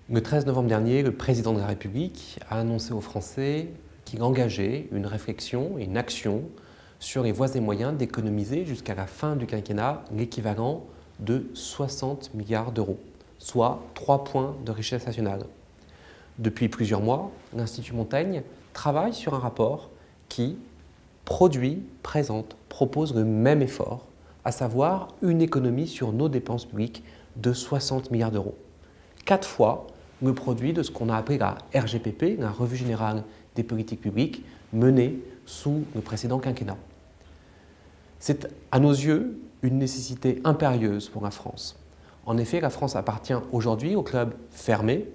Le 13 novembre dernier, le président de la République a annoncé aux Français qu'il engageait une réflexion et une action sur les voies et moyens d'économiser jusqu'à la fin du quinquennat l'équivalent de 60 milliards d'euros, soit 3 points de richesse nationale. Depuis plusieurs mois, l'Institut Montaigne travaille sur un rapport qui propose le même effort, à savoir une économie sur nos dépenses publiques de 60 milliards d'euros. 4 fois le produit de ce qu'on a appelé la RGPP, la Revue Générale des Politiques Publiques, menée sous le précédent quinquennat. C'est à nos yeux une nécessité impérieuse pour la France. En effet, la France appartient aujourd'hui au club fermé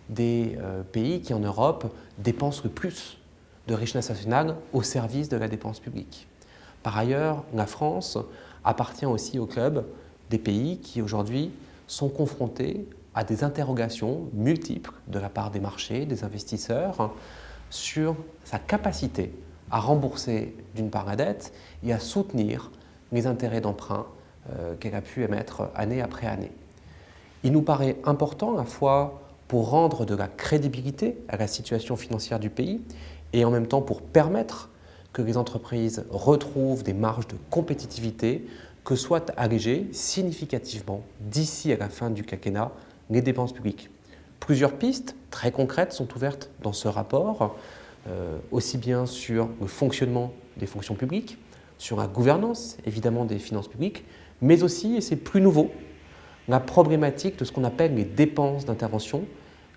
des pays qui en Europe dépensent le plus de richesse nationale au service de la dépense publique. Par ailleurs, la France appartient aussi au club des pays qui aujourd'hui sont confrontés à des interrogations multiples de la part des marchés, des investisseurs, sur sa capacité à rembourser d'une part la dette et à soutenir les intérêts d'emprunt qu'elle a pu émettre année après année. Il nous paraît important à la fois pour rendre de la crédibilité à la situation financière du pays et en même temps pour permettre que les entreprises retrouvent des marges de compétitivité, que soient allégées significativement d'ici à la fin du quinquennat les dépenses publiques. Plusieurs pistes très concrètes sont ouvertes dans ce rapport, aussi bien sur le fonctionnement des fonctions publiques, sur la gouvernance évidemment des finances publiques, mais aussi, et c'est plus nouveau, la problématique de ce qu'on appelle les dépenses d'intervention,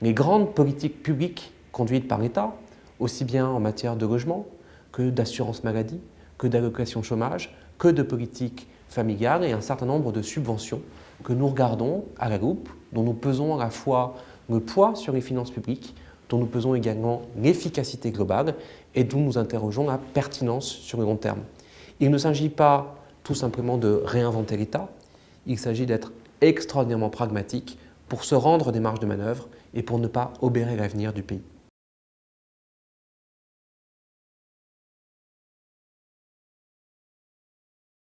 les grandes politiques publiques conduites par l'État, aussi bien en matière de logement que d'assurance maladie, que d'allocation chômage, que de politique familiale et un certain nombre de subventions que nous regardons à la loupe, dont nous pesons à la fois le poids sur les finances publiques, dont nous pesons également l'efficacité globale et dont nous interrogeons la pertinence sur le long terme. Il ne s'agit pas tout simplement de réinventer l'État, il s'agit d'être extraordinairement pragmatique pour se rendre des marges de manœuvre et pour ne pas obérer l'avenir du pays.